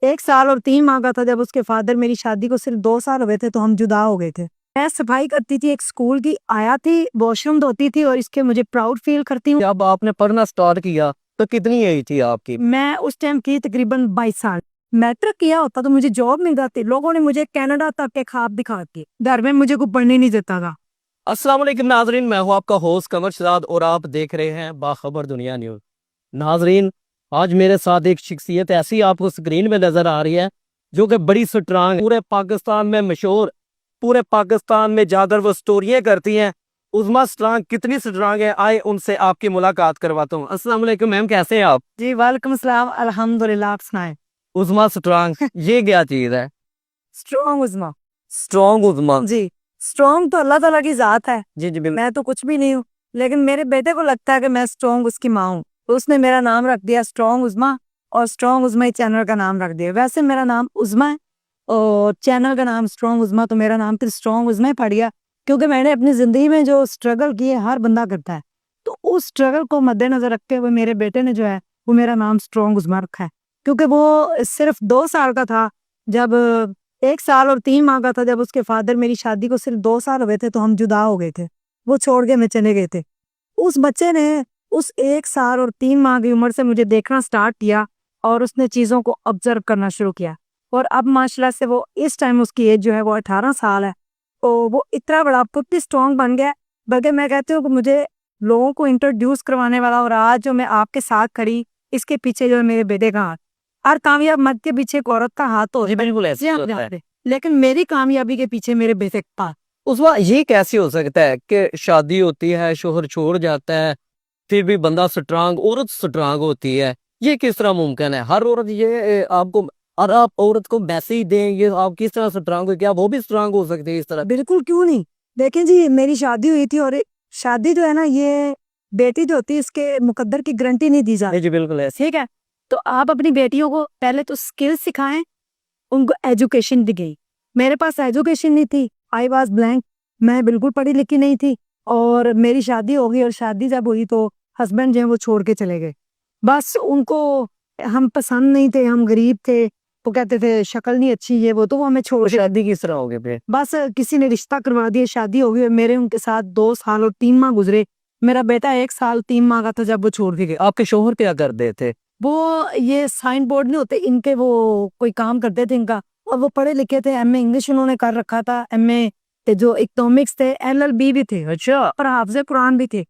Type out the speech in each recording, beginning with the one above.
1 साल और 3 माह का था जब उसके फादर, मेरी शादी को सिर्फ 2 साल हुए थे तो हम जुदा हो गए थे। मैं सफाई करती थी एक स्कूल की, आया थी, वॉशरूम धोती थी और इसके मुझे प्राउड फील करती हूँ। जब आपने पढ़ना स्टार्ट किया तो कितनी एज थी आपकी? मैं उस टाइम की तकरीबन 22 साल। मैट्रिक किया होता तो मुझे जॉब मिल जाती। लोगों ने मुझे कनाडा तक के ख्वाब दिखा के घर में मुझे कोई पढ़ने नहीं देता था। अस्सलाम वालेकुम नाजरीन, मैं हूं आपका होस्ट कमर शहजाद और आप देख रहे हैं बाखबर दुनिया न्यूज। नाजरीन, आज मेरे साथ एक शख्सियत ऐसी आपको स्क्रीन में नजर आ रही है जो कि बड़ी स्ट्रांग, पूरे पाकिस्तान में मशहूर, पूरे पाकिस्तान में जाकर वो स्टोरियां करती हैं। उज़मा स्ट्रांग कितनी स्ट्रांग है, आए उनसे आपकी मुलाकात करवाता हूँ। अस्सलाम वालेकुम मैम, कैसे हैं आप? जी वालेकुम सलाम, अल्हम्दुलिल्लाह। आप सुनाएं। उज़मा स्ट्रांग ये क्या चीज है? स्ट्रॉन्ग उज़मा। स्ट्रॉन्ग उज़मा? जी, स्ट्रॉन्ग तो अल्लाह ताला की जात है। जी जी बिल्कुल। मैं तो कुछ भी नहीं हूँ, लेकिन मेरे बेटे को लगता है कि मैं स्ट्रॉन्ग उसकी माँ हूँ, तो उसने मेरा नाम रख दिया स्ट्रॉन्ग उज़मा, और स्ट्रॉन्ग उज़मा ही चैनल का नाम रख दिया। वैसे मेरा नाम उज़मा है और चैनल का नाम स्ट्रॉन्ग उज़मा, तो मेरा नाम फिर स्ट्रॉन्ग उज़मा ही पड़ गया, क्योंकि मैंने अपनी जिंदगी में जो स्ट्रगल किए हर बंदा करता है, तो उस स्ट्रगल को मद्देनजर रखते हुए मेरे बेटे ने जो है वो मेरा नाम स्ट्रॉन्ग उज़मा रखा है। क्योंकि वो सिर्फ 2 साल का था जब 1 साल और 3 माह का था जब उसके फादर, मेरी शादी को सिर्फ 2 साल हुए थे तो हम जुदा हो गए थे। वो छोड़ के मैं चले गए थे। उस बच्चे ने उस 1 साल और 3 माह की उम्र से मुझे देखना स्टार्ट किया और उसने चीज़ों को ऑब्जर्व करना शुरू किया। और अब माशाल्लाह से वो इस टाइम उसकी एज जो है वो 18 साल है। तो वो इतना बड़ा पुट्टी स्ट्रॉन्ग बन गया, बल्कि मैं कहती हूँ कि मुझे लोगों को इंट्रोड्यूस करवाने वाला, और आज जो मैं आपके साथ खड़ी, इसके पीछे जो है मेरे बेटे का हाथ। हर कामयाब मर्द के पीछे एक औरत का हाथ हो, जी बिल्कुल ऐसे जी आप होता है। जानते हैं। लेकिन मेरी कामयाबी के पीछे मेरे बेटे का हाथ। उज़मा ये कैसे हो सकता है कि शादी होती है, शोहर छोड़ जाता है, फिर भी बंदा स्ट्रांग, औरत स्ट्रांग होती है, ये किस तरह मुमकिन है? हर औरत ये आपको, और आप औरत को मैसेज दें ये आप किस तरह स्ट्रांग हो, क्या वो भी स्ट्रांग हो सकती है इस तरह? बिल्कुल, क्यों नहीं। देखें जी, मेरी शादी हुई थी, और शादी जो है ना, ये बेटी जो होती है इसके मुकद्दर की गारंटी नहीं दी जाती। जी बिल्कुल ऐसे। ठीक है, तो आप अपनी बेटियों को पहले तो स्किल सिखाएं, उनको एजुकेशन दी गई। मेरे पास एजुकेशन नहीं थी, आई वाज ब्लैंक, मैं बिल्कुल पढ़ी लिखी नहीं थी। और मेरी शादी हो गई, और शादी जब हुई तो हस्बैंड जो है वो छोड़ के चले गए। बस उनको हम पसंद नहीं थे, हम गरीब थे, वो कहते थे शक्ल नहीं अच्छी, ये वो, तो वो हमें छोड़ तो के, शादी किस तरह हो गई फिर? बस किसी ने रिश्ता करवा दिया, शादी हो गई। और मेरे उनके साथ 2 साल और 3 माह गुजरे। मेरा बेटा 1 साल 3 माह का था जब वो छोड़ के गए। आपके शोहर क्या करते थे? वो ये साइन बोर्ड नहीं होते इनके, वो कोई काम करते थे इनका, और वो पढ़े लिखे थे। एमए इंग्लिश उन्होंने कर रखा था, एमए जो इकोनॉमिक्स थे, एलएलबी भी थे, अच्छा। और हाफिज़े कुरान भी थे,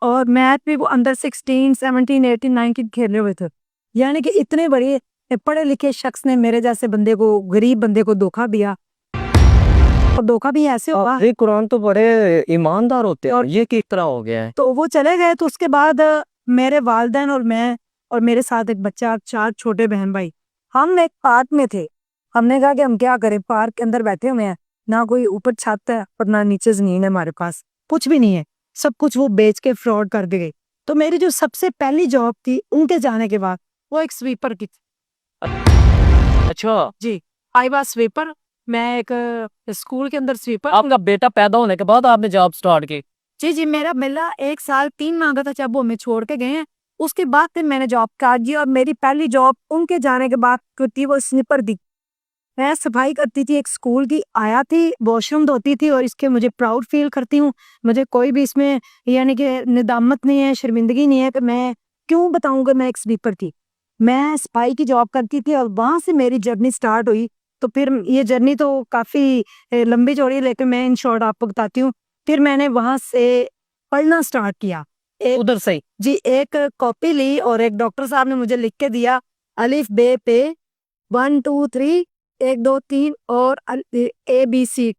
और मैथ भी वो अंडर 16 17 18 19 खेले हुए थे। यानी कि इतने बड़े पढ़े लिखे शख्स ने मेरे जैसे बंदे को, गरीब बंदे को धोखा दिया। और धोखा भी ऐसे हुआ, ये कुरान तो बड़े ईमानदार होते हैं, और ये किस तरह हो गया है? तो वो चले गए। तो उसके बाद मेरे वालिदैन और मैं, और मेरे साथ एक बच्चा, 4 छोटे बहन भाई, हम एक पार्क में थे। हमने कहा कि हम क्या करें, पार्क के अंदर बैठे हुए हैं, ना कोई ऊपर छत है और ना नीचे जमीन है, हमारे पास कुछ भी नहीं है, सब कुछ वो बेच के फ्रॉड कर गए। तो मेरी जो सबसे पहली जॉब थी उनके जाने के बाद, वो एक स्वीपर की थी। अच्छा। जी, आई वाज स्वीपर। मैं एक स्कूल के अंदर स्वीपर। आपका बेटा पैदा होने के बाद आपने जॉब स्टार्ट की? जी जी, मेरा मिला 1 साल 3 माह का था जब वो हमें छोड़ के गए हैं। उसके बाद फिर मैंने जॉब स्टार्ट की, और मेरी पहली जॉब उनके जाने के बाद जो थी वो स्निपर दी। मैं सफाई करती थी एक स्कूल की, आया थी, वॉशरूम धोती थी, और इसके मुझे प्राउड फील करती हूँ। मुझे कोई भी इसमें यानी कि निदामत नहीं है, शर्मिंदगी नहीं है कि मैं क्यों बताऊँ कि मैं एक स्लीपर थी। मैं सफाई की जॉब करती थी, और वहाँ से मेरी जर्नी स्टार्ट हुई। तो फिर ये जर्नी तो काफ़ी लंबी चौड़ी है, लेकिन मैं इन शॉर्ट आपको बताती हूँ। फिर मैंने वहाँ से पढ़ना स्टार्ट किया। उधर से ही? जी, एक कॉपी ली और एक डॉक्टर साहब ने मुझे लिख के दिया, अलिफ बे पे 1 2 3 1 2 3 और ABC,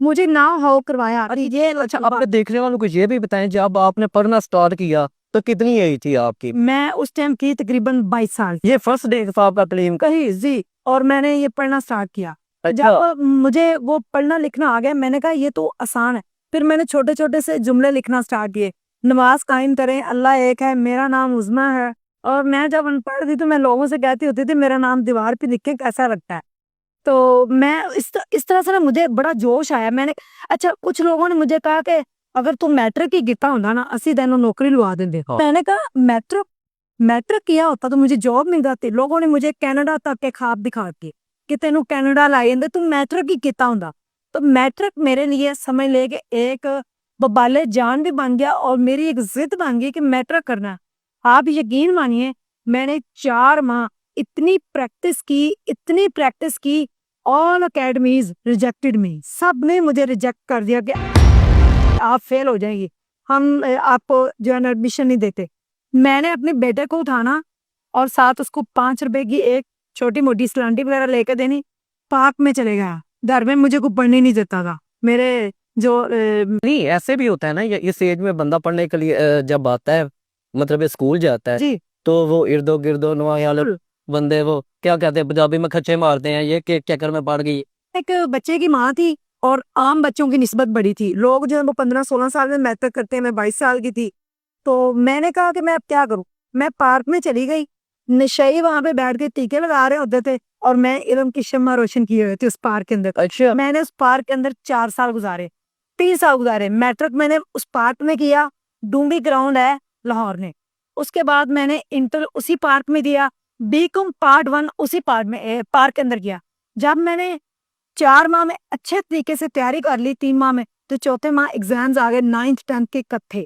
मुझे नाव हाउ करवाया। अरे ये अच्छा, अपने देखने वालों को ये भी बताएं, जब आपने पढ़ना स्टार्ट किया तो कितनी एज थी आपकी? मैं उस टाइम की तकरीबन 22 साल। ये फर्स्ट डे था आपका क्लेम का? कहीं जी, और मैंने ये पढ़ना स्टार्ट किया। अच्छा। जब मुझे वो पढ़ना लिखना आ गया, मैंने कहा ये तो आसान है। फिर मैंने छोटे छोटे से जुमले लिखना स्टार्ट किए, नमाज कायम करें, अल्लाह एक है, मेरा नाम उज़मा है। और मैं जब अनपढ़ थी तो मैं लोगों से कहती होती थी मेरा नाम दीवार पे लिख के कैसा लगता है। तो मैं इस तरह से ना मुझे बड़ा जोश आया। मैंने, अच्छा, कुछ लोगों ने मुझे कहा कि अगर तू मैट्रिक ही कीता होंदा ना, असी तैनू नौकरी लवा देंदे। हाँ। मैंने कहा मैट्रिक, मैट्रिक किया होता तो मुझे जॉब मिल जाती। लोगों ने मुझे कनाडा तक के ख्वाब दिखा के कि तेनू कनाडा लाई जांदे, तू मैट्रिक ही किता हुंदा। तो मैट्रिक मेरे लिए समझ ले कि एक बबाले जान भी बन गया और मेरी एक जिद बन गई कि मैट्रिक करना है। आप यकीन मानिए, मैंने 4 माह इतनी प्रैक्टिस की, ऑल अकेडमीज रिजेक्टेड मी, सब ने मुझे रिजेक्ट कर दिया कि आप फेल हो जाएंगे, हम आपको जो है ना एडमिशन नहीं देते। मैंने अपने बेटे को उठाना और साथ उसको 5 रुपए की एक छोटी मोटी सलांटी वगैरह लेकर देनी, पार्क में चले गया। घर में मुझे कोई पढ़ने नहीं देता था। मेरे जो नहीं, ऐसे भी होता है ना, ये इस एज में बंदा पढ़ने के लिए जब आता है, मतलब स्कूल जाता है, जी तो वो इर्दो गिर्दो नवायाल बंदे, वो क्या कहते हैं पंजाबी में, खच्चे मारते हैं, ये के चक्कर में पड़ गई। एक बच्चे की माँ थी और आम बच्चों की निस्बत बड़ी थी। लोग जो है वो 15-16 साल में मैट्रिक करते हैं, मैं 22 साल की थी। तो मैंने कहा कि मैं अब क्या करूं। मैं पार्क में चली गई, नशई वहां पे बैठ के टीके लगा रहे होते थे और मैं इल्म की शम्मा रोशन किए हुए थे उस पार्क के अंदर। अच्छा, मैंने उस पार्क के अंदर 4 साल गुजारे, 3 साल गुजारे। मैट्रिक मैंने उस पार्क में किया, डूंगी ग्राउंड है लाहौर में। उसके बाद मैंने इंटर उसी पार्क में दिया, बीकॉम पार्ट 1 उसी पार्क के अंदर किया। जब मैंने 4 माह में अच्छे तरीके से तैयारी कर ली, 3 माह में, तो चौथे माह एग्जाम्स आ गए, 9th 10th के इकट्ठे।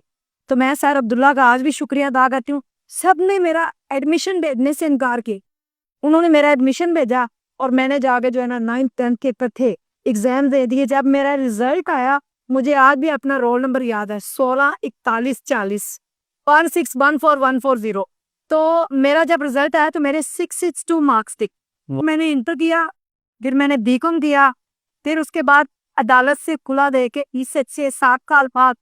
तो मैं सर अब्दुल्ला का आज भी शुक्रिया अदा करती हूँ। सब ने मेरा एडमिशन भेजने से इनकार किया, उन्होंने मेरा एडमिशन भेजा और मैंने जाके जो है ना 9th 10th के इकट्ठे एग्जाम दे दिए। जब मेरा रिजल्ट आया, मुझे आज भी अपना रोल नंबर याद है, 164140 1614140। तो मेरा जब रिजल्ट आया तो मेरे 662 मार्क्स थे। मैंने इंटर किया, फिर मैंने बीकॉम किया, फिर उसके बाद अदालत से खुला दे के इससे 6-7 साल बाद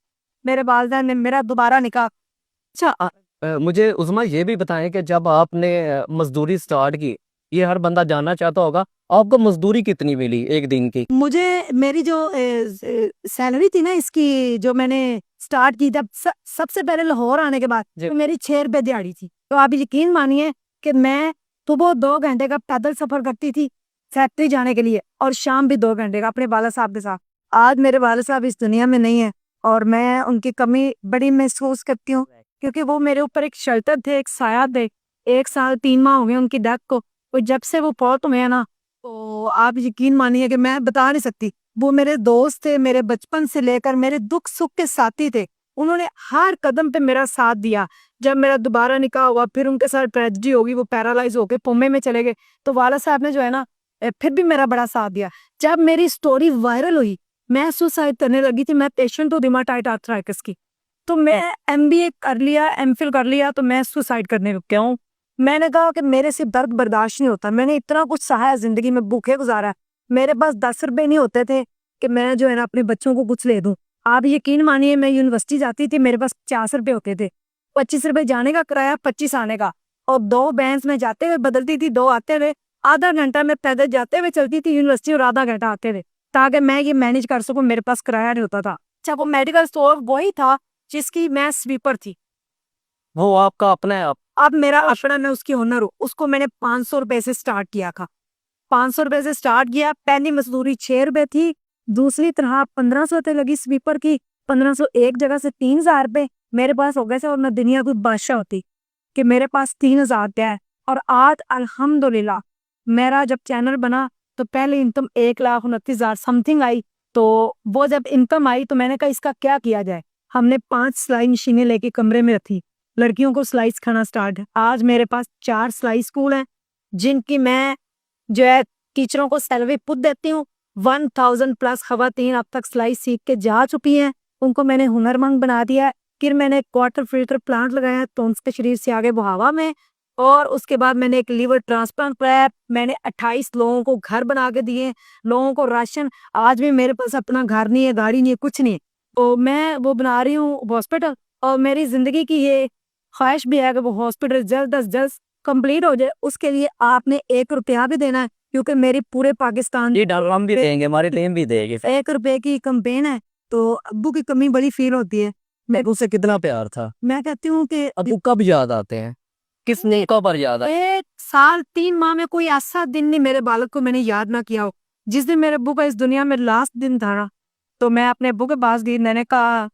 मेरे वालिदैन ने मेरा दोबारा निकाह। अच्छा, मुझे उज़मा ये भी बताएं कि जब आपने मजदूरी स्टार्ट की, ये हर बंदा जानना चाहता होगा, आपको मजदूरी कितनी मिली एक दिन की? मुझे मेरी जो सैलरी थी ना इसकी, जो मैंने स्टार्ट की जब सबसे पहले लाहौर आने के बाद, जी। तो मेरी 6 रुपए दिहाड़ी थी। तो आप यकीन मानिए कि मैं सुबह 2 घंटे का पैदल सफर करती थी फैक्ट्री जाने के लिए और शाम भी 2 घंटे का अपने वाला साहब के साथ। आज मेरे वाला साहब इस दुनिया में नहीं है और मैं उनकी कमी बड़ी महसूस करती हूँ, क्योंकि वो मेरे ऊपर एक शेल्टर थे, एक साया थे। 1 साल 3 माह हो गए उनकी डेथ को, और जब से वो फौत हुए हैं ना, तो आप यकीन मानिए कि मैं बता नहीं सकती। वो मेरे दोस्त थे, मेरे बचपन से लेकर मेरे दुख सुख के साथी थे। उन्होंने हर कदम पे मेरा साथ दिया। जब मेरा दोबारा निकाह हुआ, फिर उनके साथ ट्रेजेडी होगी, वो पैरालाइज होके पुमे में चले गए, तो वाला साहब ने जो है ना फिर भी मेरा बड़ा साथ दिया। जब मेरी स्टोरी वायरल हुई, मैं सुसाइड करने लगी थी, मैं पेशेंट हूँ रुमेटॉइड आर्थराइटिस की। तो मैं MBA कर लिया, MPhil कर लिया, तो मैं सुसाइड करने क्यों? मैंने कहा कि मेरे से दर्द बर्दाश्त नहीं होता। मैंने इतना कुछ सहा है जिंदगी में, भूखे गुजारा है। मेरे पास 10 रुपए नहीं होते थे कि मैं जो है ना अपने बच्चों को कुछ ले दूं। आप यकीन मानिए, मैं यूनिवर्सिटी जाती थी, मेरे पास 50 रुपए होते थे, 25 रुपए जाने का किराया, 25 आने का, और 2 बैंस में जाते हुए बदलती थी, 2 आते हुए। आधा घंटा मैं पैदल जाते हुए चलती थी यूनिवर्सिटी और आधा घंटा आते हुए, ताकि मैं ये मैनेज कर सकूं। मेरे पास किराया नहीं होता था। अच्छा, वो मेडिकल स्टोर वही था जिसकी मैं स्वीपर थी। वो आपका अपना है? आप अब मेरा अपना, मैं उसकी ओनर हूँ। उसको मैंने 500 रुपए से स्टार्ट किया था। 500 रुपए से स्टार्ट किया। पहली मजदूरी 6 रुपए थी, दूसरी तरह 1500 रुपए लगी स्वीपर की, 1500 एक जगह से 3000 रुपए मेरे पास हो गए थे। और मैं दुनिया की बादशाह होती कि मेरे पास 3000 रुपया है। और आज अल्हम्दुलिल्लाह मेरा जब चैनल बना तो पहले इनकम 1,29,000 समथिंग आई। तो वो जब इनकम आई तो मैंने कहा इसका क्या किया जाए। हमने 5 सिलाई मशीनें लेके कमरे में रखी, लड़कियों को सिलाई सिखाना स्टार्ट है। आज मेरे पास 4 सिलाई स्कूल हैं, जिनकी मैं जो है टीचरों को सैलरी खुद देती हूँ। 1000 प्लस खवातीन अब तक सिलाई सीख के जा चुकी हैं, उनको मैंने हुनरमंद बना दिया है। फिर मैंने एक वाटर फिल्टर प्लांट लगाया तो उनके शरीर से आगे बहावा में, और उसके बाद मैंने एक लीवर ट्रांसप्लांट कराया। मैंने 28 लोगों को घर बना के दिए, लोगों को राशन। आज भी मेरे पास अपना घर नहीं है, गाड़ी नहीं है, कुछ नहीं है, तो मैं वो बना रही हूँ हॉस्पिटल। और मेरी जिंदगी की ये ख्वाहिश भी है कि वो हॉस्पिटल जल्द अज जल्द कंप्लीट हो जाए। उसके लिए आपने 1 रुपया भी देना है, क्योंकि मेरी पूरे पाकिस्तान ये डॉलर हम भी देंगे, हमारी टीम भी देगी। 1 रुपए की कंपेन है। तो अब्बू की कमी बड़ी फील होती है। मैं उससे कितना प्यार था? मैं कहती हूँ कि अबू कब याद आते हैं? किसने कब याद आए? 1 साल 3 माह में कोई ऐसा दिन नहीं मेरे बालक को मैंने याद ना किया हो। जिस दिन मेरे अब्बू का इस दुनिया में लास्ट दिन था ना, तो मैं अपने अब्बू के पास गई। मैंने कहा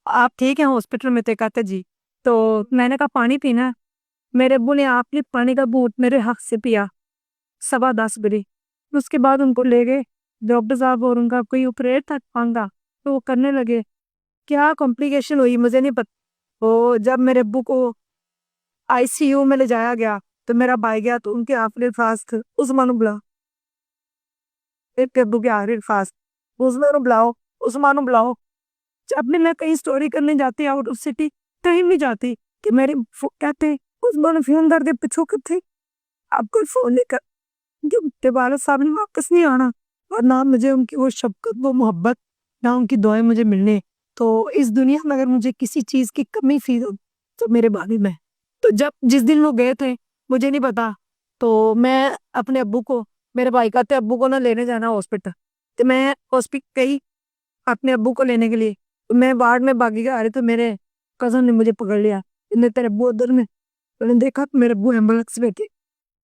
आप ठीक हैं हॉस्पिटल में? तो कहते जी। तो मैंने कहा पानी पीना है? मेरे अब्बू ने आपके पानी का बूट मेरे हक से पिया 10:15 बजे। उसके बाद उनको ले गए डॉक्टर साहब और उनका कोई ऑपरेट था मांगा तो वो करने लगे। क्या कॉम्प्लिकेशन हुई मुझे नहीं पता। तो जब मेरे अब्बू को आईसीयू में ले जाया गया तो मेरा भाई गया तो उनके आखिरी अल्फाज थे उस्मान बुला। एक अब्बू के आखिरी अल्फाज उस्मान बुलाओ। जब भी मैं कहीं स्टोरी करने जाती आउट ऑफ सिटी कहीं भी जाती कि मेरे कहते उस्मान फोन करके पूछो कितने आपको फोन लेकर उनके वाले साहब ने वापस नहीं आना और ना मुझे उनकी वो शफकत वो मोहब्बत ना उनकी दुआएं मुझे मिलने। तो इस दुनिया में अगर मुझे किसी चीज़ की कमी फील हो तो मेरे भाभी में। तो जब जिस दिन वो गए थे मुझे नहीं पता तो मैं अपने अब्बू को मेरे भाई कहते अब्बू को ना लेने जाना हॉस्पिटल। तो मैं हॉस्पिटल गई अपने अब्बू को लेने के लिए। तो मैं वार्ड में भागी आ रही तो मेरे कजन ने मुझे पकड़ लिया। इन्हें तेरे अब्बू उधर में मैंने देखा तो मेरे अब्बू एम्बुलेंस में थे।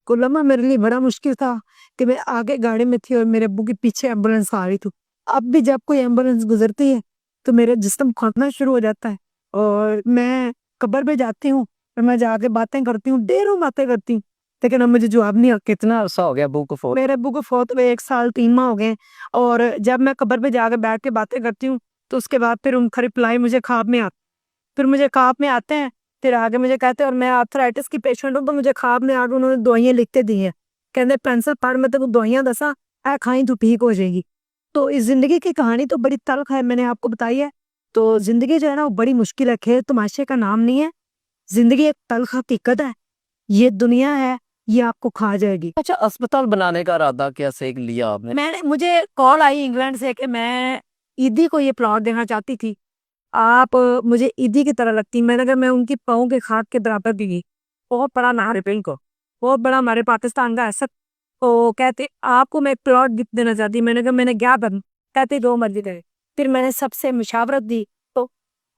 को लम्हा मेरे लिए बड़ा मुश्किल था कि मैं आगे गाड़ी में थी और मेरे अब्बू के पीछे एम्बुलेंस आ रही थी। अब भी जब कोई एम्बुलेंस गुजरती है तो मेरा जिस्म कांपना शुरू हो जाता है और मैं कब्र पे जाती हूँ और मैं जाके बातें करती हूँ ढेरों बातें करती हूँ लेकिन अब मुझे जवाब नहीं आता। कितना अरसा हो गया अब्बू को फोन? मेरे अब्बू को फौत हुए 1 साल 3 माह हो गए और जब मैं कब्र पे जाके बैठ के बातें करती हूँ तो उसके बाद फिर उनका रिप्लाई मुझे ख्वाब में आता। फिर मुझे ख्वाब में आते हैं फिर आगे मुझे कहते हैं और मैं आर्थराइटिस की पेशेंट हूँ तो मुझे ख्वाब में आगे उन्होंने दवाइयाँ लिखते दी हैं। कहते पेंसिल पढ़ मैं तेको दवाइयाँ दसा ऐ खाई तू ठीक हो जाएगी। तो इस जिंदगी की कहानी तो बड़ी तल्ख है मैंने आपको बताई है। तो जिंदगी जो है ना वो बड़ी मुश्किल है खेल तमाशे का नाम नहीं है। जिंदगी एक तल्ख हकीकत है। ये दुनिया है ये आपको खा जाएगी। अच्छा, अस्पताल बनाने का इरादा कैसे लिया आपने? मैंने मुझे कॉल आई इंग्लैंड से कि मैं ईदी को ये प्लॉट देना चाहती थी। आप मुझे ईदी की तरह लगती। मैंने कहा मैं उनकी पाँव के खाक के बराबर भी गई। बहुत बड़ा नाम है पिंक को बहुत बड़ा हमारे पाकिस्तान का ऐसा। तो कहते आपको मैं प्लॉट गिफ्ट देना चाहती। मैंने कहा मैंने क्या बन कहते जो मर्जी करे। फिर मैंने सबसे मुशावरत दी तो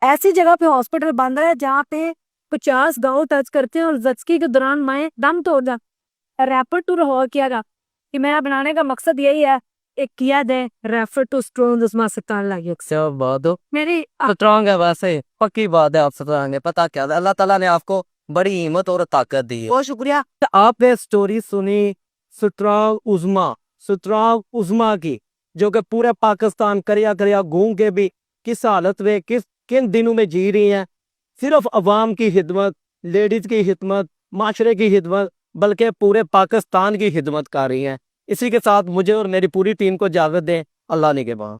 ऐसी जगह पे हॉस्पिटल बन रहा है जहाँ पे 50 गाँव टच करते हैं और जचकी के दौरान मैं दम तोड़ जा रैपर टू लाहौर किया जा कि मेरा बनाने का मकसद यही है एक किया दे रेफर टू स्ट्रॉन्ग उस्मान अस्पताल लाइए सब बात हो मेरी स्ट्रांग है, वैसे पक्की बात है आप स्ट्रांग है। पता क्या है, अल्लाह ताला ने आपको बड़ी हिम्मत और ताकत दी है। बहुत शुक्रिया। तो आपने स्टोरी सुनी स्ट्रांग उज़मा की, जो कि पूरे पाकिस्तान करिया करिया घूम के भी किस हालत में किन दिनों में जी रही हैं। सिर्फ अवाम की खिदमत, लेडीज की खिदमत, माशरे की खिदमत, बल्कि पूरे पाकिस्तान की खिदमत कर रही हैं। इसी के साथ मुझे और मेरी पूरी टीम को इजाज़त दें। अल्लाह ने के बाद।